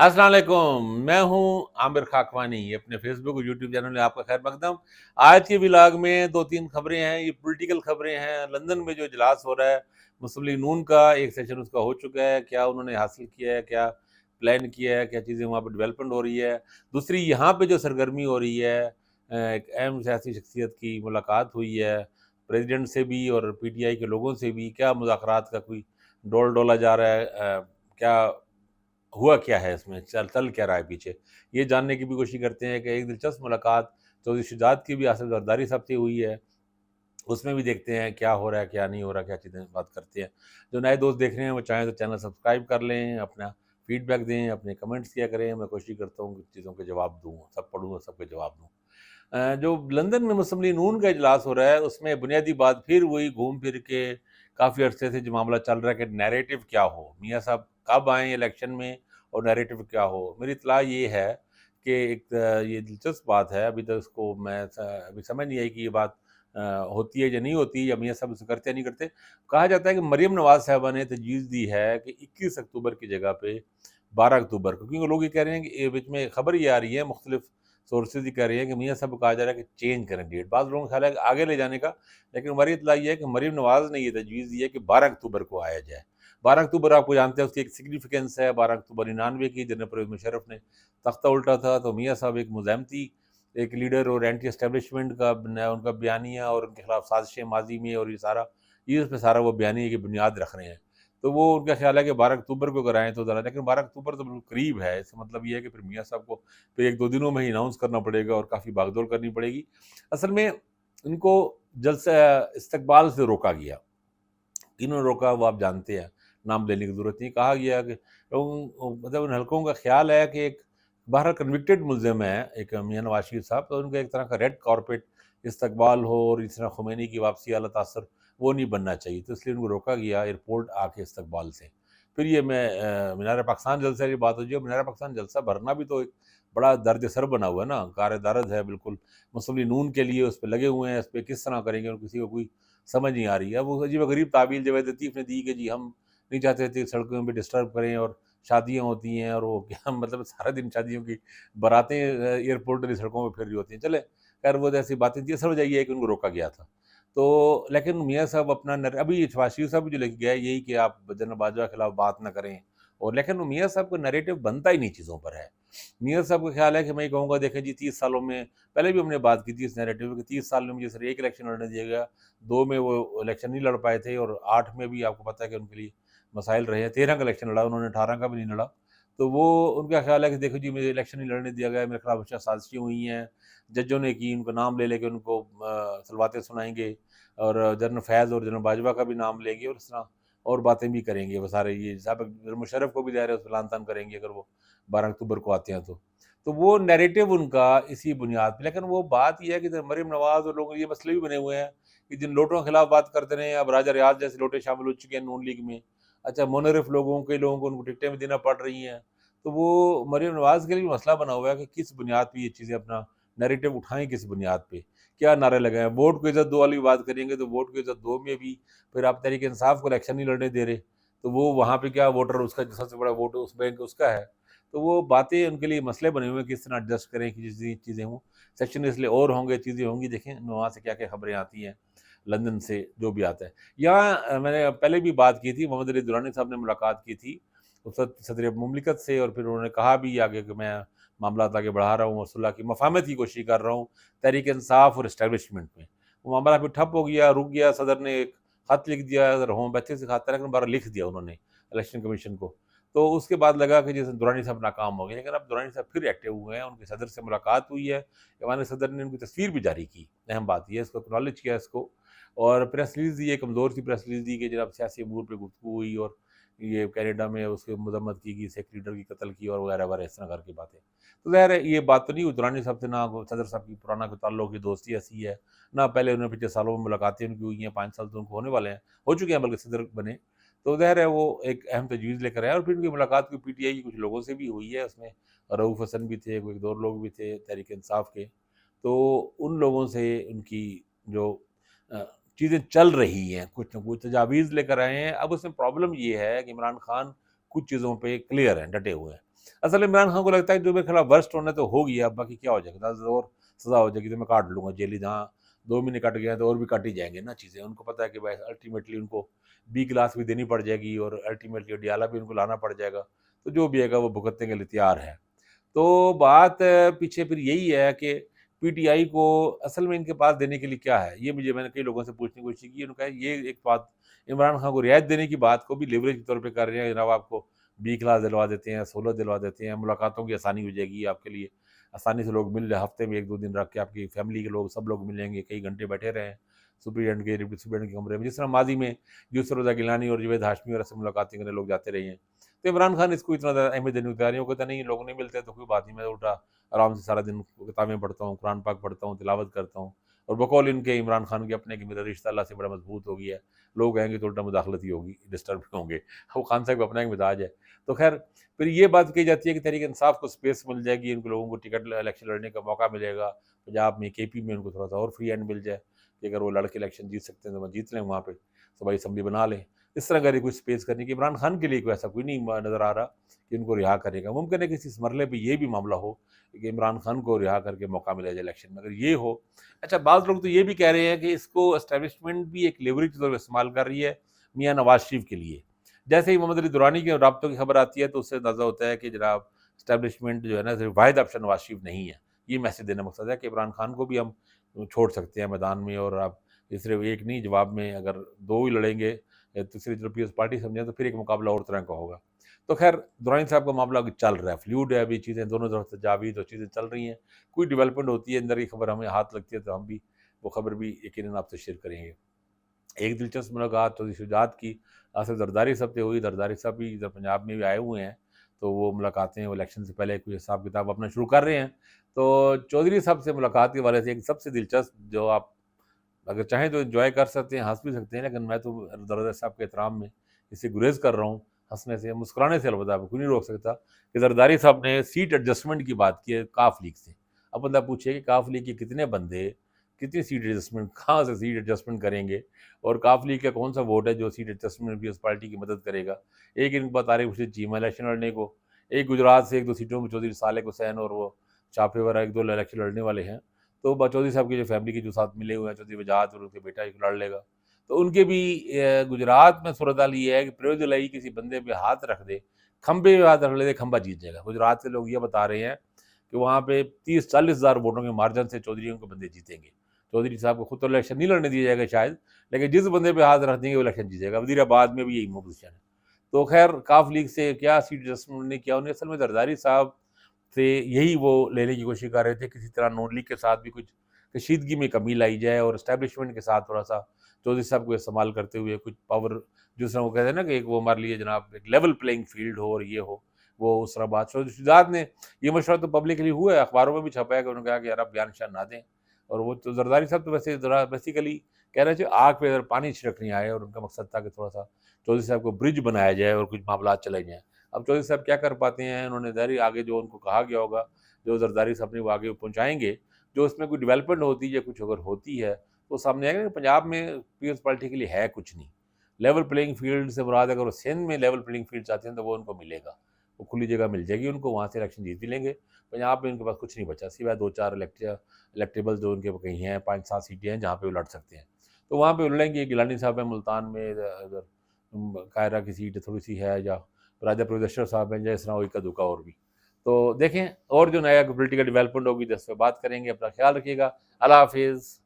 अस्सलाम वालेकुम, मैं हूँ आमिर खाकवानी। अपने फेसबुक और यूट्यूब चैनल में आपका खैर मकदम। आज के व्लॉग में 2-3 खबरें हैं, ये पॉलिटिकल खबरें हैं। लंदन में जो इजलास हो रहा है, मुस्लिम लीग नून का एक सेशन उसका हो चुका है। क्या उन्होंने हासिल किया है, क्या प्लान किया है, क्या चीज़ें वहाँ पे डेवलपमेंट हो रही है। दूसरी यहाँ पे जो सरगर्मी हो रही है, एक अहम सियासी शख्सियत की मुलाकात हुई है, प्रेज़िडेंट से भी और पीटीआई के लोगों से भी। क्या मुज़ाकरात का कोई डोल डोला जा रहा है, क्या हुआ क्या है इसमें, चल चल क्या रहा है पीछे, ये जानने की भी कोशिश करते हैं। कि एक दिलचस्प मुलाकात चौधरी शुजात की भी आसिफ जरदारी साहब से हुई है, उसमें भी देखते हैं क्या हो रहा है, क्या नहीं हो रहा, क्या चीज़ें बात करते हैं। जो नए दोस्त देख रहे हैं वो चाहें तो चैनल सब्सक्राइब कर लें, अपना फीडबैक दें, अपने कमेंट्स किया करें। मैं कोशिश करता हूँ कुछ चीज़ों के जवाब दूँ, सब पढ़ूँ और सबके जवाब दूँ। जो लंदन में मुस्लिम लीग नून का इजलास हो रहा है, उसमें बुनियादी बात फिर वही घूम फिर के काफ़ी अरसे से जो मामला चल रहा है कि नैरेटिव क्या हो, मियाँ साहब कब आएँ इलेक्शन में और नैरेटिव क्या हो। मेरी इत्तला ये है कि एक ये दिलचस्प बात है, अभी तक इसको मैं अभी समझ नहीं आई कि ये बात होती है या नहीं होती, या मियाँ साहब इसे करते या नहीं करते। कहा जाता है कि मरीम नवाज़ साहिबा ने तजवीज़ दी है कि 21 अक्टूबर की जगह पे 12 अक्टूबर को, क्योंकि लोग ये कह रहे हैं कि ये बीच में खबर ये आ रही है, मुख्तलिफ सोर्सेज ये कह रही हैं कि मियाँ साहब को कहा जा रहा है कि चेंज करें डेट। बाद लोगों का ख्याल है कि आगे ले जाने का, लेकिन हमारी इत्तला ये है कि मरीम नवाज़ ने ये तजवीज़ दी है कि 12 अक्टूबर को आया जाए। 12 अक्टूबर आपको जानते हैं उसकी एक सिग्निफिकेंस है। 12 अक्टूबर 99 की जनरल परवेज़ मुशर्रफ ने तख्ता उल्टा था, तो मियाँ साहब एक मुज़ाहमती एक लीडर और एंटी एस्टेब्लिशमेंट का उनका बयानिया और उनके खिलाफ साजिशें माजी में, और ये उसमें सारा वो बयानिया की बुनियाद रख रहे हैं। तो वो उनका ख्याल है कि 12 अक्टूबर को कराएँ तो ज़रा, लेकिन 12 अक्टूबर तो बिल्कुल करीब है। इसका मतलब ये है कि फिर मियाँ साहब को फिर 1-2 दिनों में ही अनाउंस करना पड़ेगा और काफ़ी भागदौड़ करनी पड़ेगी। असल में इनको जलसा इस्तकबाल से रोका गया। किन्होंने रोका वो आप जानते हैं, नाम लेने की ज़रूरत नहीं। कहा गया कि लोगों मतलब उन हलकों का ख़्याल है कि एक बहरहाल कन्विक्टेड मुल्ज़िम है एक मियाँ नवाज़ शरीफ साहब, तो उनका एक तरह का रेड कारपेट इस्तकबाल हो और इस तरह खुमैनी की वापसी आला तासर वो नहीं बनना चाहिए, तो इसलिए उनको रोका गया एयरपोर्ट आके इस्तकबाल से। फिर ये मैं मीनार पाकिस्तान जलसे की बात हो जी, मीनार पाकिस्तान जलसा भरना भी तो एक बड़ा दर्द सर बना हुआ है ना, कार-ए-दर्द है बिल्कुल। मुस्लिम लीग नून के लिए उस पे लगे हुए हैं, इस पे किस तरह करेंगे और किसी को कोई समझ नहीं आ रही है। अब वो अजीब-गरीब तावील जावेद लतीफ़ ने दी कि जी हम नहीं चाहते थे सड़कों पे डिस्टर्ब करें, और शादियाँ होती हैं और वो क्या मतलब सारा दिन शादियों की बारातें एयरपोर्ट वाली सड़कों पे फिर रही होती हैं। चले खैर वो जैसी बातें थी, असल वजह ये है कि उनको रोका गया था। तो लेकिन मियाँ साहब अपना अभी शहबाज शरीफ साहब भी जो लेके गए यही कि आप जनरल बाजवा के खिलाफ बात ना करें, और लेकिन वो मियाँ साहब का नैरेटिव बनता ही नहीं चीज़ों पर है। मियाँ साहब का ख्याल है कि मैं ये कहूँगा, देखें जी 30 सालों में पहले भी हमने बात की थी इस नैरेटिव में कि 30 साल में मुझे सिर्फ 1 इलेक्शन लड़ने दिया गया, 2 में वो इलेक्शन नहीं लड़ पाए थे, और 8 में भी आपको पता है कि उनके लिए मसाइल रहे हैं। 13 का इलेक्शन लड़ा उन्होंने, 18 का भी नहीं लड़ा। तो वो उनका ख़्याल है कि देखो जी मुझे इलेक्शन नहीं लड़ने दिया गया, मेरे खिलाफ अच्छा साज़िशें हुई हैं, जजों ने की, उनका नाम ले लेके उनको सलवातें सुनाएँगे, और जनरल फैज़ और जनरल बाजवा का भी नाम लेंगे, और इस तरह और बातें भी करेंगे वो सारे। ये साहब मुशर्रफ को भी ज़ाहिर है उस पे लान-तान करेंगे अगर वो 12 अक्टूबर को आते हैं तो। तो वो नैरेटिव उनका इसी बुनियाद पे, लेकिन वो बात ये है कि मरीम नवाज़ और लोग ये मसले भी बने हुए हैं कि जिन लोटों के खिलाफ बात करते रहे हैं, अब राजा रियाज जैसे लोटे शामिल हो चुके हैं नून लीग में। अच्छा, मुनरिफ लोगों के लोगों को उनको टिकटें भी देना पड़ रही हैं। तो वो मरीम नवाज़ के लिए भी मसला बना हुआ है कि किस बुनियाद पे ये चीज़ें अपना नैरेटिव उठाएँ, किस बुनियाद पे? क्या नारे लगाएँ? वोट को इज़्ज़त दो वाली बात करेंगे तो वोट को इज़्ज़त दो में भी फिर आप तहरीक इंसाफ को इलेक्शन नहीं लड़ने दे रहे। तो वो वहाँ पे क्या वोटर उसका जो सबसे बड़ा वोट उस बैंक उसका है। तो वो बातें उनके लिए मसले बने हुए हैं, किस तरह एडजस्ट करें कि जितनी चीज़ें हों। सेक्शन इसलिए और होंगे, चीज़ें होंगी, देखें वहाँ से क्या-क्या खबरें आती हैं, लंदन से जो भी आता है। यहाँ मैंने पहले भी बात की थी, मोहम्मद अली दुरानी साहब ने मुलाकात की थी सदर मुमलिकत से, और फिर उन्होंने कहा भी आगे कि मैं मामलात आगे बढ़ा रहा हूँ और सुलह की मफ़ाहमत की कोशिश कर रहा हूँ तहरीक इंसाफ और एस्टेब्लिशमेंट में। वो मामला फिर ठप हो गया, रुक गया। सदर ने एक खत लिख दिया, होम बच्चे से खाता है, लेकिन बार लिख दिया उन्होंने इलेक्शन कमीशन को। तो उसके बाद लगा कि जैसे दुरानी साहब नाकाम हो गए, लेकिन अब दुरानी साहब फिर एक्टिव हुए हैं, उनके सदर से मुलाकात हुई है। ईवान सदर ने उनकी तस्वीर भी जारी की, अहम बात ये है, इसको एक्नॉलेज किया इसको, और प्रेस रिलीज़ दी, एक कमज़ोर सी प्रेस रिलीज़ दी कि जनाब सियासी अमूर पे गुफ्तगू हुई, और ये कनाडा में उसकी मज़म्मत की कि सिख लीडर की कत्ल की और वगैरह-वगैरह इस तरह करके बातें। तो ज़ाहिर है ये बात तो नहीं हुई दुरानी साहब से, ना सदर साहब की पुराना कोई ताल्लुक की दोस्ती ऐसी है, ना पहले उन्होंने पिछले सालों में मुलाकातें उनकी हुई हैं, 5 साल तो उनको होने वाले हैं, हो चुके हैं बल्कि सदर बने। तो ज़ाहिर है वो एक अहम तजवीज़ लेकर आए, और फिर उनकी मुलाकात कोई पीटीआई के कुछ लोगों से भी हुई है, उसमें रऊफ़ हसन भी थे, कोई 2 लोग भी थे तहरीक इंसाफ के। तो उन लोगों से उनकी जो अ, चीज़ें चल रही हैं, कुछ न कुछ तजावीज़ लेकर आए हैं। अब उसमें प्रॉब्लम ये है कि इमरान खान कुछ चीज़ों पे क्लियर हैं, डटे हुए हैं। असल में इमरान खान को लगता है जो मेरे खिलाफ वर्स्ट होना तो हो गया, अब बाकी क्या हो जाएगा, 10 और सज़ा हो जाएगी तो मैं काट लूँगा जेल ही, जहाँ 2 महीने कट गए हैं तो और भी कट ही जाएँगे ना चीज़ें। उनको पता है कि भाई अल्टीमेटली उनको बी क्लास भी देनी पड़ जाएगी और अल्टीमेटली अडियाला भी उनको लाना पड़ जाएगा, तो जो भी आएगा वो भुगतने के लिए तैयार है। तो बात पीछे फिर यही है कि पीटीआई को असल में इनके पास देने के लिए क्या है? ये मैंने कई लोगों से पूछने की कोशिश की, उन्होंने कहा ये एक बात, इमरान खान को रियायत देने की बात को भी लेवरेज के तौर पे कर रहे हैं, जनाब आपको बी क्लास दिलवा देते हैं, सहूलत दिलवा देते हैं, मुलाकातों की आसानी हो जाएगी आपके लिए, आसानी से लोग मिल रहे, हफ्ते में 1-2 दिन रख के आपकी फैमिली के लोग सब लोग मिलेंगे, कई घंटे बैठे रहें सुप्रीडेंट के, डिप्टी सुप्रीडेंट के कमरे में, जिस तरह माजी में यूसुफ रज़ा गिलानी और जावेद हाशमी वगैरह से मुलाकातें करने लोग जाते रहे हैं। तो इमरान खान इसको इतना ज़्यादा अहमियत देने को तैयार नहीं, वो कहता नहीं लोग नहीं मिलते तो कोई बात नहीं, मैं उल्टा आराम से सारा दिन किताबें पढ़ता हूँ, कुरान पाक पढ़ता हूँ, तिलावत करता हूँ। और बकौल इनके इमरान खान के अपने कि मेरा रिश्ता अल्लाह से बड़ा मजबूत हो गया है, लोग कहेंगे तो उल्टा मुदाखलत ही होगी, डिस्टर्ब होंगे। वो खान साहब का अपना एक मिजाज है। तो खैर फिर ये बात कही जाती है कि तहरीक इंसाफ को स्पेस मिल जाएगी, इनको लोगों को टिकट इलेक्शन लड़ने का मौका मिलेगा, पंजाब में केपी में उनको थोड़ा सा और फ्री हैंड मिल जाए कि अगर वो लड़के इलेक्शन जीत सकते हैं तो वहाँ जीत लें, वहाँ पे सूबाई असम्बली बना लें। इस तरह का कोई स्पेस करने की इमरान खान के लिए कोई ऐसा कोई नहीं नज़र आ रहा कि इनको रिहा करेगा। मुमकिन है किसी इस मरले पे ये भी मामला हो कि इमरान खान को रिहा करके मौका मिला जाए इलेक्शन में, अगर ये हो। अच्छा, बाज़ लोग तो ये भी कह रहे हैं कि इसको एस्टेब्लिशमेंट भी एक लेवरेज के तौर पर इस्तेमाल कर रही है मियाँ नवाज शरीफ के लिए। जैसे ही मोहम्मद अली दुरानी के राब्तों की खबर आती है तो उससे अंदाज़ा होता है कि जनाब एस्टेब्लिशमेंट जो है ना, सिर्फ वाहिद ऑप्शन नवाज शरीफ नहीं है। ये मैसेज देने का मकसद है कि इमरान खान को भी हम छोड़ सकते हैं मैदान में, और आप सिर्फ एक नहीं, जवाब में अगर 2 ही लड़ेंगे या तीसरी तरफ पीपल्स पार्टी समझें तो फिर एक मुकाबला और तरह का होगा। तो खैर दुरानी साहब का मामला अभी चल रहा है, फ्लूइड है अभी चीज़ें, दोनों तरफ से जावी तो चीज़ें चल रही हैं। कोई डेवलपमेंट होती है, अंदर की खबर हमें हाथ लगती है तो हम भी वो खबर भी यकीनन आपसे शेयर करेंगे। एक दिलचस्प मुलाकात चौधरी शुजात की आसिफ जरदारी साहब से हुई। जरदारी साहब भी इधर पंजाब में भी आए हुए हैं, तो वो मुलाकातें वो इलेक्शन से पहले कोई हिसाब किताब अपना शुरू कर रहे हैं। तो चौधरी साहब से मुलाकात के वाले से एक सबसे दिलचस्प जो आप अगर चाहें तो एंजॉय कर सकते हैं, हँस भी सकते हैं, लेकिन मैं तो जरदारी साहब के एहतराम में इससे गुरेज़ कर रहा हूँ, हँसने से, मुस्कुराने से अलबत्ता कोई नहीं रोक सकता कि जरदारी साहब ने सीट एडजस्टमेंट की बात की है काफ लीग से। अब बंदा पूछे कि काफ लीग के कितने बंदे, कितनी सीट एडजस्टमेंट, कहाँ से सीट एडजस्टमेंट करेंगे, और काफ लीग का कौन सा वोट है जो सीट एडजस्टमेंट में भी उस पार्टी की मदद करेगा। एक इनके पास तारिक खुर्शीद चीमा इलेक्शन लड़ने को, एक गुजरात से 1-2 सीटों में चौधरी सालेक हुसैन और वो चापे वगैरह 1-2 इलेक्शन लड़ने वाले हैं। तो चौधरी साहब की जो फैमिली के जो साथ मिले हुए हैं, चौधरी वजाहत और उनके बेटा एक लड़ लेगा। तो उनके भी गुजरात में सूरत हाल ये है कि फिरोज इलाही किसी बंदे पे हाथ रख दे, खंबे पे हाथ रख ले, खंबा जीत जाएगा। गुजरात के लोग ये बता रहे हैं कि वहाँ पे 30-40 हज़ार वोटों के मार्जिन से चौधरी के बंदे जीतेंगे। चौधरी साहब को खुद तो इलेक्शन नहीं लड़ने दिया जाएगा शायद, लेकिन जिस बंदे पे हाथ रख देंगे वो इलेक्शन जीतेगा। वज़ीराबाद में भी यही पोजीशन है। तो खैर काफ लीग से क्या सीट एडजस्टमेंट ने किया, उन्हें असल में जरदारी साहब से यही वो लेने की कोशिश कर रहे थे, किसी तरह नून लीग के साथ भी कुछ कशीदगी में कमी लाई जाए और एस्टैब्लिशमेंट के साथ थोड़ा सा चौधरी साहब को इस्तेमाल करते हुए कुछ पावर, जिस तरह वो कहते हैं ना कि एक वो हमारे लिए जनाब एक लेवल प्लेइंग फील्ड हो और ये हो, वो उस तरह बात। चौधरी शुजात ने ये मशवरा तो पब्लिकली हुआ है, अखबारों में भी छपा है कि उन्होंने कहा कि यार आप बयान शान ना दें। और वो तो जरदारी साहब तो वैसे ज़रा बेसिकली कह रहे थे आग पे अगर पानी छिड़क नहीं आए, और उनका मकसद था कि थोड़ा सा चौधरी साहब को ब्रिज बनाया जाए और कुछ मामला चले जाएँ। अब चौधरी साहब क्या कर पाते हैं, उन्होंने ज़ाहिर आगे जो उनको कहा गया होगा, जो जरदारी साहब ने वो आगे पहुँचाएँगे, जो उसमें कोई डेवलपमेंट होती है या कुछ अगर होती है, तो सामने आएगा कि पंजाब में पीपल्स पार्टी के लिए है कुछ नहीं। लेवल प्लेइंग फील्ड से मुराद अगर वो सिंध में लेवल प्लेइंग फील्ड चाहते हैं तो वो उनको मिलेगा। वो खुली जगह मिल जाएगी उनको, वहाँ से इलेक्शन जीत भी लेंगे। पंजाब में उनके पास कुछ नहीं बचा सिवाय 2-4 इलेक्टेबल जो उनके कहीं हैं, 5-7 सीटें हैं जहाँ पे वो लड़ सकते हैं। तो वहाँ पे लड़ेंगे। गिलानी साहब हैं मुल्तान में, इधर कायरा की सीट थोड़ी-सी है, या राजा प्रोजेस्टर साहब हैं, या इस तरह वो इक्का-दुक्का और भी। तो देखें और जो नया पॉलिटिकल डेवलपमेंट होगी तो इस पे बात करेंगे। अपना ख्याल रखिएगा। अल्लाह हाफ़िज़।